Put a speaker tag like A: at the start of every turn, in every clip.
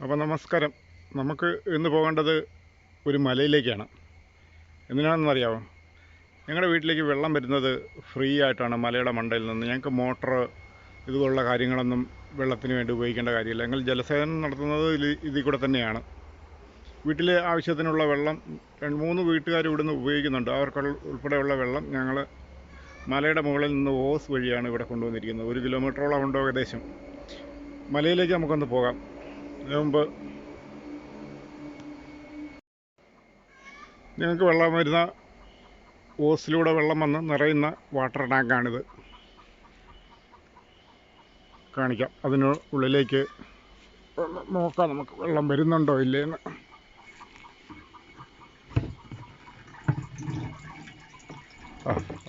A: അപ്പോൾ നമസ്കാരം. നമുക്ക് ഇന്ന് പോകേണ്ടത് ഒരു മലയിലേക്കാണ്. എന്തിനാണെന്നറിയാമോ? ഞങ്ങളുടെ വീട്ടിലേക്ക് വെള്ളം വരുന്നത് ഫ്രീ ആയിട്ടാണ് മലയുടെ മണ്ടയിൽ നിന്ന്. ഞങ്ങൾക്ക് മോട്ടർ ഇതുപോലുള്ള കാര്യങ്ങളൊന്നും വെള്ളത്തിന് വേണ്ടി ഉപയോഗിക്കേണ്ട കാര്യമില്ല. ഞങ്ങൾ ജലസേചനം നടത്തുന്നത് ഇതിൽ കൂടെ തന്നെയാണ്. വീട്ടിലെ ആവശ്യത്തിനുള്ള വെള്ളം 2-3 വീട്ടുകാർ ഇവിടുന്ന് ഉപയോഗിക്കുന്നുണ്ട്. അവർക്ക് ഉൾപ്പെടെയുള്ള വെള്ളം ഞങ്ങൾ മലയുടെ മുകളിൽ നിന്ന് ഓസ് വഴിയാണ് ഇവിടെ കൊണ്ടുവന്നിരിക്കുന്നത്. 1 കിലോമീറ്ററോളം ഉണ്ട് ഏകദേശം. മലയിലേക്ക് നമുക്കൊന്ന് പോകാം. അതിന് മുമ്പ് ഞങ്ങൾക്ക് വെള്ളം വരുന്ന ഓസിലൂടെ വെള്ളം വന്ന് നിറയുന്ന വാട്ടർ ടാങ്കാണിത്. കാണിക്കാം. അതിന് ഉള്ളിലേക്ക് നോക്കാം നമുക്ക് വെള്ളം വരുന്നുണ്ടോ ഇല്ലേന്ന്.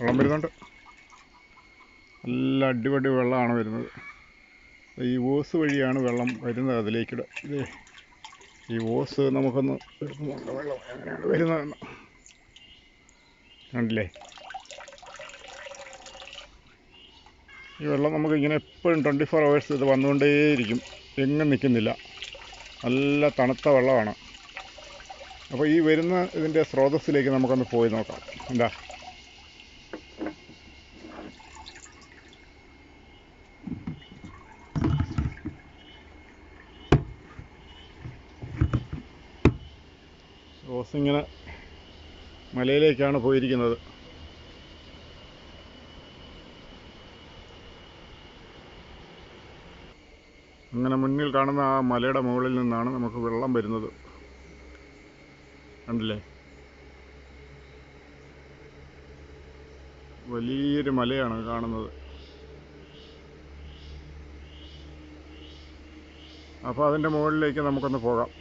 A: വെള്ളം വരുന്നുണ്ട്. നല്ല അടിപൊളി വെള്ളമാണ് വരുന്നത്. ഈ ഓസ് വഴിയാണ് വെള്ളം വരുന്നത് അതിലേക്കിടെ. ഈ ഓസ് നമുക്കൊന്ന് എടുക്കുന്നുണ്ട്. വെള്ളം എങ്ങനെയാണ് വരുന്നതെന്ന് കണ്ടില്ലേ? ഈ വെള്ളം നമുക്ക് ഇങ്ങനെ എപ്പോഴും 24 hours ഇത് വന്നുകൊണ്ടേയിരിക്കും, എങ്ങും നിൽക്കുന്നില്ല. നല്ല തണുത്ത വെള്ളമാണ്. അപ്പോൾ ഈ വരുന്ന ഇതിൻ്റെ സ്രോതസ്സിലേക്ക് നമുക്കൊന്ന് പോയി നോക്കാം. എന്താ ഓസ് ഇങ്ങനെ മലയിലേക്കാണ് പോയിരിക്കുന്നത്. അങ്ങനെ മുന്നിൽ കാണുന്ന ആ മലയുടെ മുകളിൽ നിന്നാണ് നമുക്ക് വെള്ളം വരുന്നത്. കണ്ടില്ലേ? വലിയൊരു മലയാണ് കാണുന്നത്. അപ്പോൾ അതിൻ്റെ മുകളിലേക്ക് നമുക്കൊന്ന് പോകാം.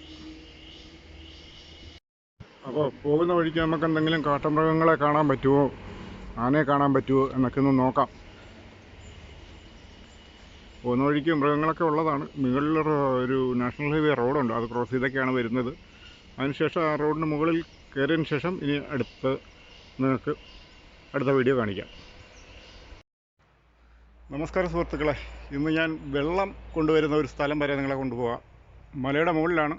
A: അപ്പോൾ പോകുന്ന വഴിക്ക് നമുക്ക് എന്തെങ്കിലും കാട്ടുമൃഗങ്ങളെ കാണാൻ പറ്റുമോ, ആനയെ കാണാൻ പറ്റുമോ എന്നൊക്കെ ഒന്ന് നോക്കാം. പോകുന്ന വഴിക്ക് മൃഗങ്ങളൊക്കെ ഉള്ളതാണ്. മുകളിലൊരു നാഷണൽ ഹൈവേ റോഡുണ്ട്, അത് ക്രോസ് ചെയ്തൊക്കെയാണ് വരുന്നത്. അതിനുശേഷം ആ റോഡിന് മുകളിൽ കയറിയതിന് ശേഷം ഇനി നിങ്ങൾക്ക് അടുത്ത വീഡിയോ കാണിക്കാം. നമസ്കാരം സുഹൃത്തുക്കളെ. ഇന്ന് ഞാൻ വെള്ളം കൊണ്ടുവരുന്ന ഒരു സ്ഥലം വരെ നിങ്ങളെ കൊണ്ടുപോകാം. മലയുടെ മുകളിലാണ്.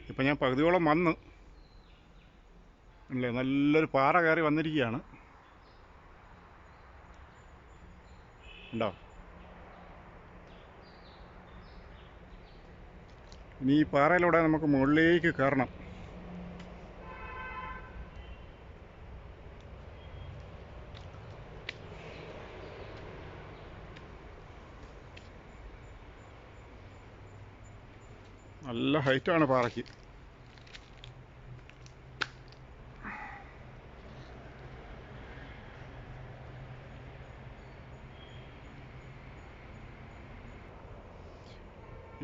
A: ഇപ്പം ഞാൻ പകുതിയോളം വന്ന് അല്ലേ, നല്ലൊരു പാറ കയറി വന്നിരിക്കുകയാണ്. ഉണ്ടോ? ഇനി ഈ പാറയിലൂടെ നമുക്ക് മുകളിലേക്ക് കയറണം. നല്ല ഹൈറ്റാണ് പാറയ്ക്ക്.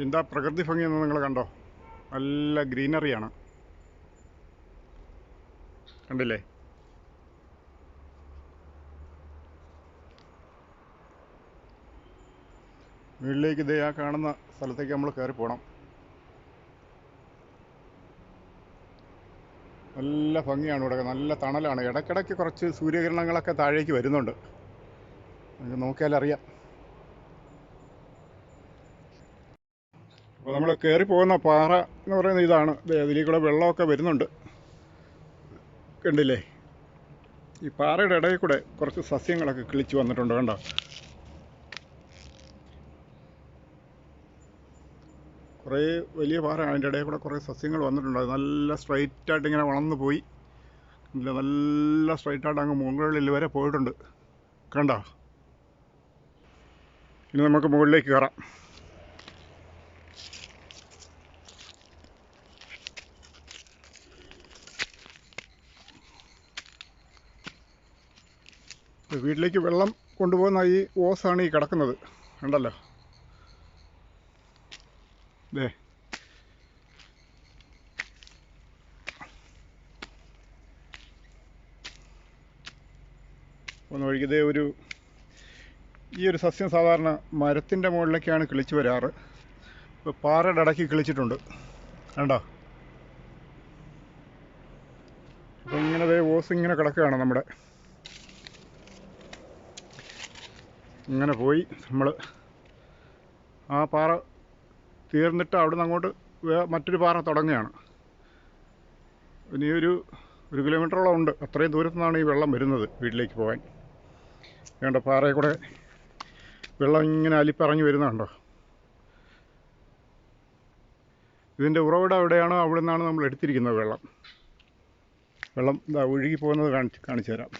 A: എന്താ പ്രകൃതി ഭംഗിയെന്ന് നിങ്ങൾ കണ്ടോ? നല്ല ഗ്രീനറിയാണ്. കണ്ടില്ലേ? മുകളിലേക്ക് ഇതേ ആ കാണുന്ന സ്ഥലത്തേക്ക് നമ്മൾ കയറി പോകണം. നല്ല ഭംഗിയാണ് ഇവിടെ, നല്ല തണലാണ്. ഇടയ്ക്കിടയ്ക്ക് കുറച്ച് സൂര്യകിരണങ്ങളൊക്കെ താഴേക്ക് വരുന്നുണ്ട്, നമുക്ക് നോക്കിയാലറിയാം. അപ്പോൾ നമ്മൾ കയറി പോകുന്ന പാറ എന്ന് പറയുന്നത് ഇതാണ്. ഇതിൽ കൂടെ വെള്ളമൊക്കെ വരുന്നുണ്ട്, കണ്ടില്ലേ? ഈ പാറയുടെ ഇടയിൽ കൂടെ കുറച്ച് സസ്യങ്ങളൊക്കെ കിളിച്ച് വന്നിട്ടുണ്ട്, കണ്ടോ? കുറേ വലിയ പാറ, അതിൻ്റെ ഇടയിൽ കൂടെ കുറേ സസ്യങ്ങൾ വന്നിട്ടുണ്ട്. നല്ല സ്ട്രൈറ്റായിട്ട് ഇങ്ങനെ വളർന്നു പോയി. നല്ല സ്ട്രൈറ്റായിട്ട് അങ്ങ് മുകളിൽ വരെ പോയിട്ടുണ്ട്, കണ്ടോ? ഇനി നമുക്ക് മുകളിലേക്ക് കയറാം. വീട്ടിലേക്ക് വെള്ളം കൊണ്ടുപോകുന്ന ഈ ഓസാണ് ഈ കിടക്കുന്നത്, കണ്ടല്ലോ? ദേ, ഒന്ന് ഒഴുകിയതേ ഈ ഒരു സസ്യം സാധാരണ മരത്തിൻ്റെ മുകളിലേക്കാണ് കിളിച്ച് വരാറ്. ഇപ്പോൾ പാറയുടെ ഇടയ്ക്ക് കിളിച്ചിട്ടുണ്ട്, കണ്ടോ? അപ്പോൾ ഇങ്ങനെ ഓസ് ഇങ്ങനെ കിടക്കുകയാണ് നമ്മുടെ. ഇങ്ങനെ പോയി നമ്മൾ ആ പാറ തീർന്നിട്ട് അവിടെ നിന്ന് അങ്ങോട്ട് മറ്റൊരു പാറ തുടങ്ങുകയാണ്. ഇനിയൊരു 1 കിലോമീറ്ററോളം ഉണ്ട്. അത്രയും ദൂരത്തു നിന്നാണ് ഈ വെള്ളം വരുന്നത് വീട്ടിലേക്ക് പോകാൻ. വേണ്ട പാറയിൽ കൂടെ വെള്ളം ഇങ്ങനെ അലിപ്പിറങ്ങി വരുന്നുണ്ടോ. ഇതിൻ്റെ ഉറവിടം എവിടെയാണോ അവിടെ നിന്നാണ് നമ്മൾ എടുത്തിരിക്കുന്നത് വെള്ളം ഇതാ ഒഴുകി പോകുന്നത് കാണിച്ചു തരാം.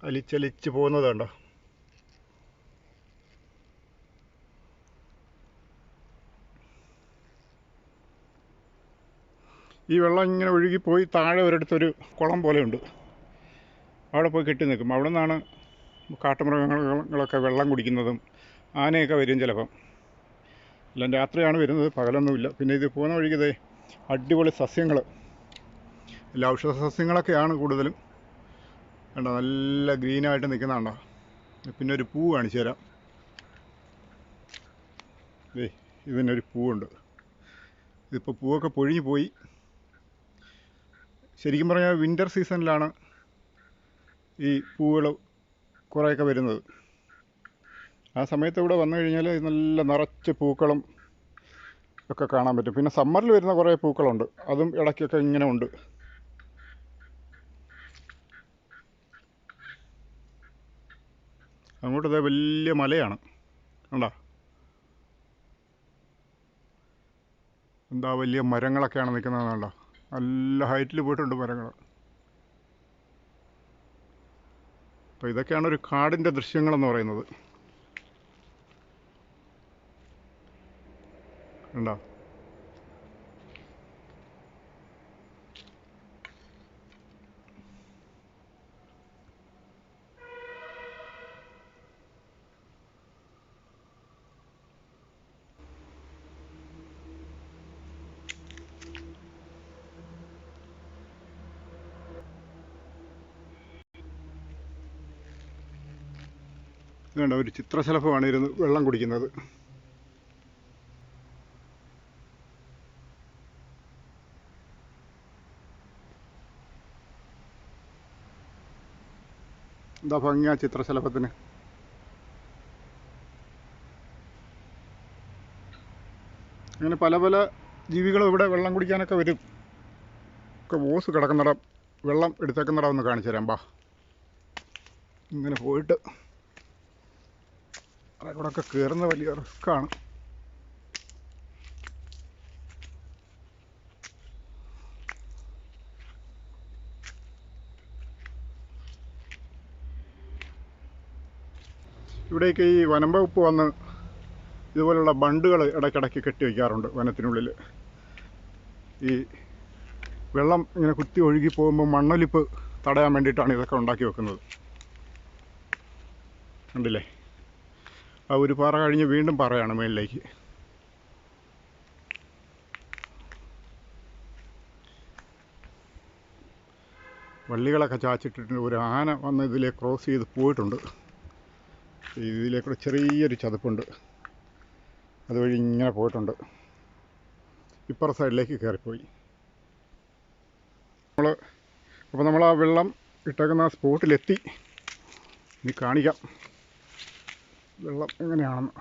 A: അലിച്ചലിച്ച് പോകുന്നത് കണ്ടോ. ഈ വെള്ളം ഇങ്ങനെ ഒഴുകിപ്പോയി താഴെ ഒരിടത്തൊരു കുളം പോലെയുണ്ട്. അവിടെ പോയി കെട്ടി നിൽക്കും. അവിടെ നിന്നാണ് കാട്ടുമൃഗങ്ങളൊക്കെ വെള്ളം കുടിക്കുന്നതും ആനയൊക്കെ വരും ചിലപ്പം. എല്ലാം രാത്രിയാണ് വരുന്നത്, പകലൊന്നുമില്ല. പിന്നെ ഇത് പോകുന്ന വഴിക്കതേ അടിപൊളി സസ്യങ്ങൾ, എല്ലാ ഔഷധ സസ്യങ്ങളൊക്കെയാണ് കൂടുതലും. കണ്ടോ നല്ല ഗ്രീനായിട്ട് നിൽക്കുന്നതാണ്ടോ. പിന്നെ ഒരു പൂ കാണിച്ചു തരാം. ഇതിനൊരു പൂവുണ്ട്. ഇതിപ്പോൾ പൂവൊക്കെ പൊഴിഞ്ഞു പോയി. ശരിക്കും പറഞ്ഞാൽ വിൻ്റർ സീസണിലാണ് ഈ പൂവുകൾ കുറേയൊക്കെ വരുന്നത്. ആ സമയത്ത് ഇവിടെ വന്നു കഴിഞ്ഞാൽ നല്ല നിറച്ച് പൂക്കളും ഒക്കെ കാണാൻ പറ്റും. പിന്നെ സമ്മറിൽ വരുന്ന കുറേ പൂക്കളുണ്ട്, അതും ഇടയ്ക്കൊക്കെ ഇങ്ങനെ ഉണ്ട്. അങ്ങോട്ടത് വലിയ മലയാണ് കണ്ടോ. എന്താ വലിയ മരങ്ങളൊക്കെയാണ് നിൽക്കുന്നത് കണ്ടോ. നല്ല ഹൈറ്റിൽ പോയിട്ടുണ്ട് മരങ്ങൾ. അപ്പോൾ ഇതൊക്കെയാണ് ഒരു കാടിൻ്റെ ദൃശ്യങ്ങളെന്ന് പറയുന്നത്. കണ്ടോ. വേണ്ട ഒരു ചിത്രശലഭമാണ് ഇരുന്ന് വെള്ളം കുടിക്കുന്നത്. എന്താ ഭംഗിയാ ചിത്രശലഭത്തിന്. അങ്ങനെ പല പല ജീവികളും ഇവിടെ വെള്ളം കുടിക്കാനൊക്കെ വരും. ഒക്കെ ഓസ് കിടക്കുന്നിടം, വെള്ളം എടുത്തേക്കുന്നിടം ഒന്ന് കാണിച്ചു തരാം. ബാ, ഇങ്ങനെ പോയിട്ട് അവിടെ ഒക്കെ കയറുന്ന വലിയ റിസ്ക്കാണ്. ഇവിടേക്ക് ഈ വനം വകുപ്പ് വന്ന് ഇതുപോലുള്ള ബണ്ടുകൾ ഇടയ്ക്കിടയ്ക്ക് കെട്ടി വയ്ക്കാറുണ്ട് വനത്തിനുള്ളിൽ. ഈ വെള്ളം ഇങ്ങനെ കുത്തി ഒഴുകി പോകുമ്പോൾ മണ്ണൊലിപ്പ് തടയാൻ വേണ്ടിയിട്ടാണ് ഇതൊക്കെ ഉണ്ടാക്കി വെക്കുന്നത്. കണ്ടില്ലേ, ആ ഒരു പാറ കഴിഞ്ഞ് വീണ്ടും പാറയാണ് മേളിലേക്ക്. വള്ളികളൊക്കെ ചാച്ചിട്ടിട്ട് ഒരു ആന വന്ന് ഇതിലെ ക്രോസ് ചെയ്ത് പോയിട്ടുണ്ട്. ഇതിലേക്കൂടെ ചെറിയൊരു ചതുപ്പുണ്ട്, അതുവഴി ഇങ്ങനെ പോയിട്ടുണ്ട്. ഇപ്പുറ സൈഡിലേക്ക് കയറിപ്പോയി. അപ്പോൾ നമ്മൾ ആ വെള്ളം ഇട്ടേക്കുന്ന ആ സ്പോട്ടിലെത്തി. ഇനി കാണിക്കാം വെള്ളം എങ്ങനെയാണെന്ന്.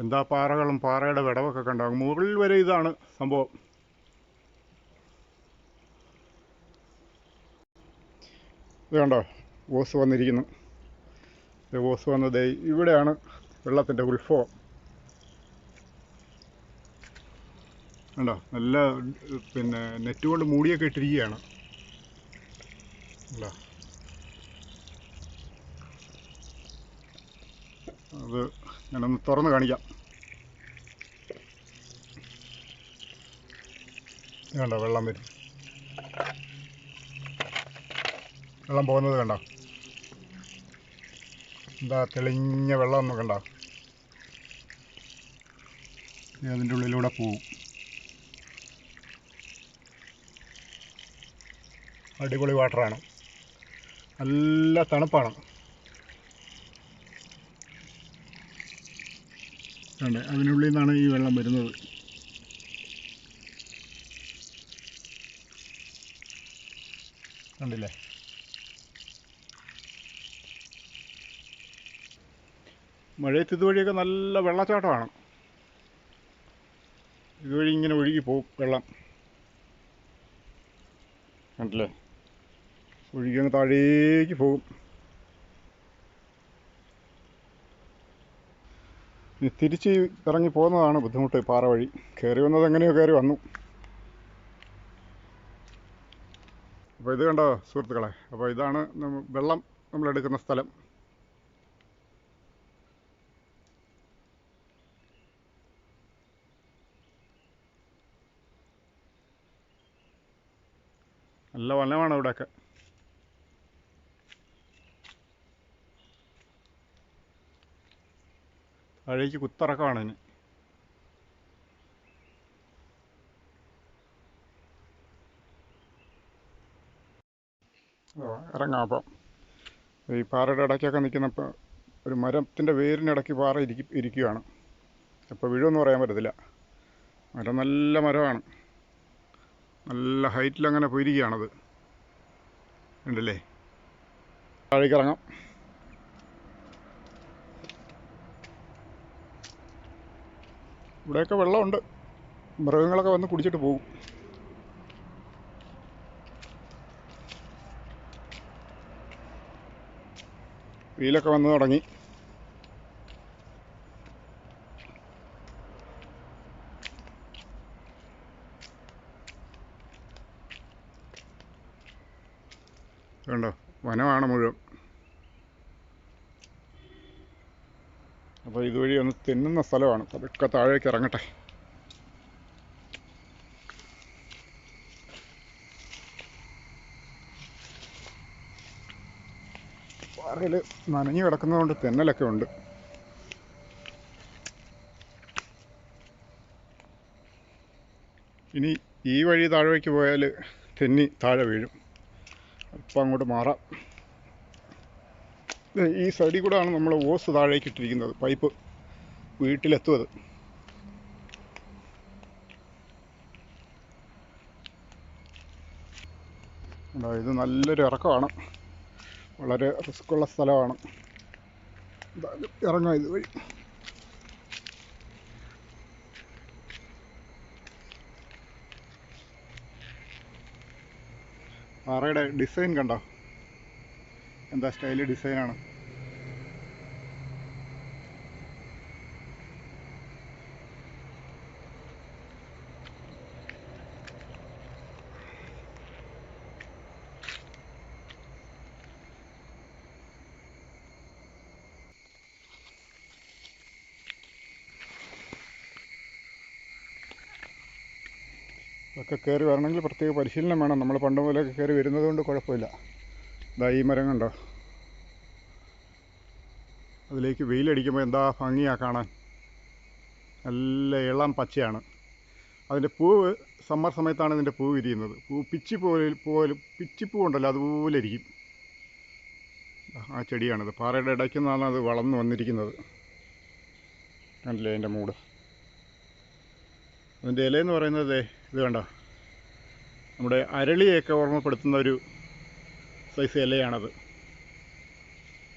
A: എന്താ പാറകളും പാറയുടെ വിടവൊക്കെ കണ്ടാകും. മുകളിൽ വരെ ഇതാണ് സംഭവം. ഇത് കണ്ടോ, ഓസ് വന്നിരിക്കുന്നു. ഓസ് വന്നത് ഇവിടെയാണ് വെള്ളത്തിൻ്റെ ഉത്ഭവം. കണ്ടോ, നല്ല പിന്നെ നെറ്റ് കൊണ്ട് മൂടിയൊക്കെ ഇട്ടിരിക്കുകയാണ്. അല്ല അത് ഞാനൊന്ന് തുറന്ന് കാണിക്കാം. കണ്ടോ വെള്ളം വരും, വെള്ളം പോകുന്നത് കണ്ടോ. എന്താ തെളിഞ്ഞ വെള്ളം ഒന്ന് കണ്ടോ. അതിൻ്റെ ഉള്ളിലൂടെ പോവും. അടിപൊളി വാട്ടറാണ്, നല്ല തണുപ്പാണ്. കണ്ടേ, അതിനുള്ളിൽ നിന്നാണ് ഈ വെള്ളം വരുന്നത്. കണ്ടില്ലേ. മഴയത്ത് ഇതുവഴിയൊക്കെ നല്ല വെള്ളച്ചാട്ടമാണ്. ഇതുവഴി ഇങ്ങനെ ഒഴുകി പോകും വെള്ളം, കണ്ടില്ലേ? ഒഴുകി അങ്ങ് താഴേക്ക് പോകും. ഇനി തിരിച്ച് ഇറങ്ങി പോകുന്നതാണ് ബുദ്ധിമുട്ട്. പാറ വഴി കയറി വന്നത് എങ്ങനെയോ കയറി വന്നു. അപ്പോൾ ഇത് കണ്ടോ സുഹൃത്തുക്കളെ, അപ്പോൾ ഇതാണ് വെള്ളം നമ്മളെടുക്കുന്ന സ്ഥലം. നല്ല വനമാണ് ഇവിടെയൊക്കെ. താഴേക്ക് കുത്തിറക്കമാണ് ഇനി. ഇറങ്ങാം. അപ്പം ഈ പാറയുടെ ഇടയ്ക്കൊക്കെ നിൽക്കുന്നപ്പോൾ ഒരു മരത്തിൻ്റെ വേരിനിടയ്ക്ക് പാറ ഇരിക്കുകയാണ്. അപ്പോൾ വീഴുമെന്ന് പറയാൻ പറ്റത്തില്ല. മരം നല്ല മരമാണ്, നല്ല ഹൈറ്റിലങ്ങനെ പോയിരിക്കുകയാണത്, ഉണ്ടല്ലേ? താഴേക്ക് ഇറങ്ങാം. ഇവിടെയൊക്കെ വെള്ളമുണ്ട്, മൃഗങ്ങളൊക്കെ വന്ന് കുടിച്ചിട്ട് പോകും. വെയിലൊക്കെ വന്ന് തുടങ്ങി. കണ്ടോ, വനമാണ് മുഴുവൻ. അപ്പോൾ ഇതുവഴി ഒന്ന് തെന്നുന്ന സ്ഥലമാണ്. അതൊക്കെ താഴേക്ക് ഇറങ്ങട്ടെ. പാറയിൽ നനഞ്ഞു കിടക്കുന്നതുകൊണ്ട് തെന്നലൊക്കെ ഉണ്ട്. ഇനി ഈ വഴി താഴേക്ക് പോയാൽ തെന്നി താഴെ വീഴും. അപ്പം അങ്ങോട്ട് മാറാം. ഈ സൈഡിൽ കൂടെയാണ് നമ്മൾ ഓസ് താഴേക്ക് ഇട്ടിരിക്കുന്നത്, പൈപ്പ് വീട്ടിലെത്തുന്നത്. ഇത് നല്ലൊരു ഇറക്കമാണ്, വളരെ റിസ്ക്കുള്ള സ്ഥലമാണ്. ഇറങ്ങാം ഇതുവഴി. പാറയുടെ ഡിസൈൻ കണ്ടോ, എന്താ സ്റ്റൈല് ഡിസൈനാണ്. ഇതൊക്കെ കയറി വരണമെങ്കിൽ പ്രത്യേക പരിശീലനം വേണം. നമ്മൾ പണ്ട് മുതലൊക്കെ കയറി വരുന്നത് കൊണ്ട് കുഴപ്പമില്ല. ഇതാ ഈ മരം കണ്ടോ, അതിലേക്ക് വെയിലടിക്കുമ്പോൾ എന്താ ഭംഗിയാണ് കാണാൻ. നല്ല ഇളം പച്ചയാണ്. അതിൻ്റെ പൂവ് സമ്മർ സമയത്താണ് ഇതിൻ്റെ പൂവ് വിരിയുന്നത്. പിച്ചിപ്പൂ ഉണ്ടല്ലോ, അതുപോലെ ഇരിക്കും. ആ ചെടിയാണിത്. പാറയുടെ ഇടയ്ക്ക് നിന്നാണ് അത് വളർന്നു വന്നിരിക്കുന്നത്. കണ്ടില്ലേ അതിൻ്റെ മൂട്. അതിൻ്റെ ഇലയെന്ന് പറയുന്നത് ഇത് കണ്ടോ, നമ്മുടെ അരളിയൊക്കെ ഓർമ്മപ്പെടുത്തുന്ന ഒരു സൈസ് ഇലയാണത്.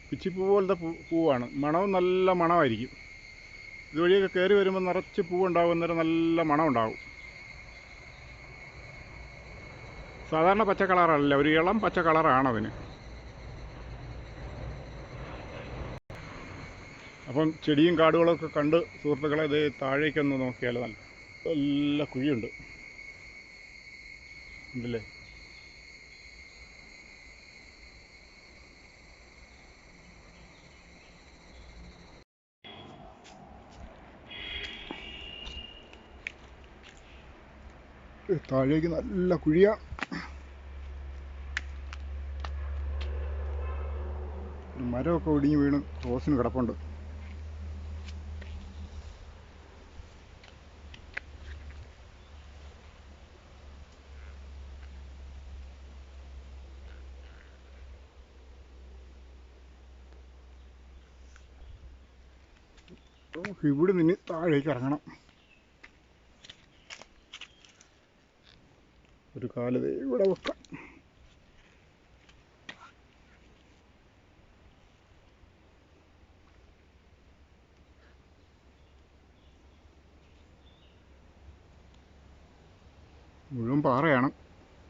A: പിച്ചിപ്പൂ പോലത്തെ പൂവാണ്. മണവും നല്ല മണമായിരിക്കും. ഇതുവഴിയൊക്കെ കയറി വരുമ്പോൾ നിറച്ച് പൂവുണ്ടാകും, അന്നേരം നല്ല മണം ഉണ്ടാകും. സാധാരണ പച്ച കളറല്ല, ഒരു ഇളം പച്ച കളറാണതിന്. അപ്പം ചെടിയും കാടുകളൊക്കെ കണ്ട് സുഹൃത്തുക്കളെ ഇത് താഴേക്കൊന്ന് നോക്കിയാലോ. നല്ല കുഴിയുണ്ട്, ഉണ്ടല്ലേ? താഴേക്ക് നല്ല കുഴിയാണ്. മരമൊക്കെ ഒടിഞ്ഞ് വീണ് റോസിന് കിടപ്പുണ്ട്. ഇവിടെ നിന്ന് താഴേക്ക് ഇറങ്ങണം. ഒരു കാല് ഇവിടെ വെക്കാം. മുഴുവൻ പാറയാണ്,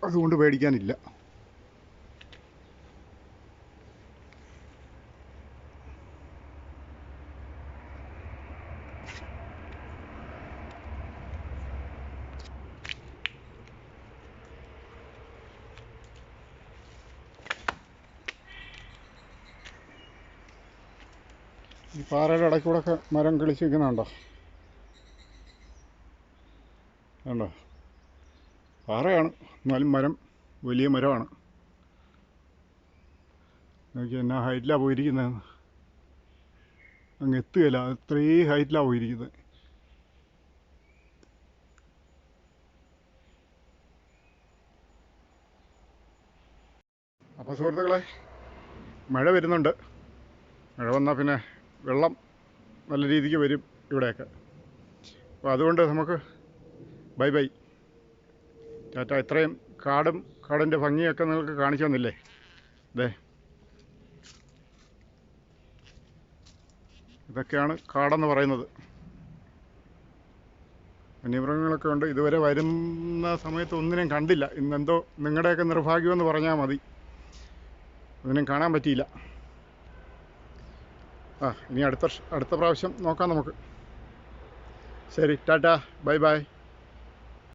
A: അതുകൊണ്ട് പേടിക്കാനില്ല. ഈ പാറയുടെ ഇടയ്ക്കൂടെയൊക്കെ മരം കിളിച്ച് നിൽക്കുന്നുണ്ടോ? കണ്ടോ? പാറയാണ്, എന്നാലും മരം വലിയ മരമാണ്. നോക്കി എന്നാ ഹൈറ്റിലാണ് പോയിരിക്കുന്നതെന്ന്. അങ്ങ് എത്തുകയില്ല, അത്രയും ഹൈറ്റിലാണ് പോയിരിക്കുന്നത്. അപ്പോൾ സുഹൃത്തുക്കളെ, മഴ വരുന്നുണ്ട്. മഴ വന്നാൽ പിന്നെ വെള്ളം നല്ല രീതിക്ക് വരും ഇവിടെയൊക്കെ. അപ്പോൾ അതുകൊണ്ട് നമുക്ക് ബൈ ബൈ, ടാറ്റ. ഇത്രയും കാടിൻ്റെ ഭംഗിയൊക്കെ നിങ്ങൾക്ക് കാണിച്ചു തന്നില്ലേ? അതെ, ഇതൊക്കെയാണ് കാടെന്ന് പറയുന്നത്. വന്യമൃഗങ്ങളൊക്കെ ഉണ്ട്. ഇതുവരെ വരുന്ന സമയത്ത് ഒന്നിനും കണ്ടില്ല. ഇന്നെന്തോ നിങ്ങളുടെയൊക്കെ നിർഭാഗ്യമെന്ന് പറഞ്ഞാൽ മതി, ഒന്നിനും കാണാൻ പറ്റിയില്ല. ഇനി അടുത്ത പ്രാവശ്യം നോക്കാം നമുക്ക്. ശരി, ടാറ്റ, ബൈ ബൈ.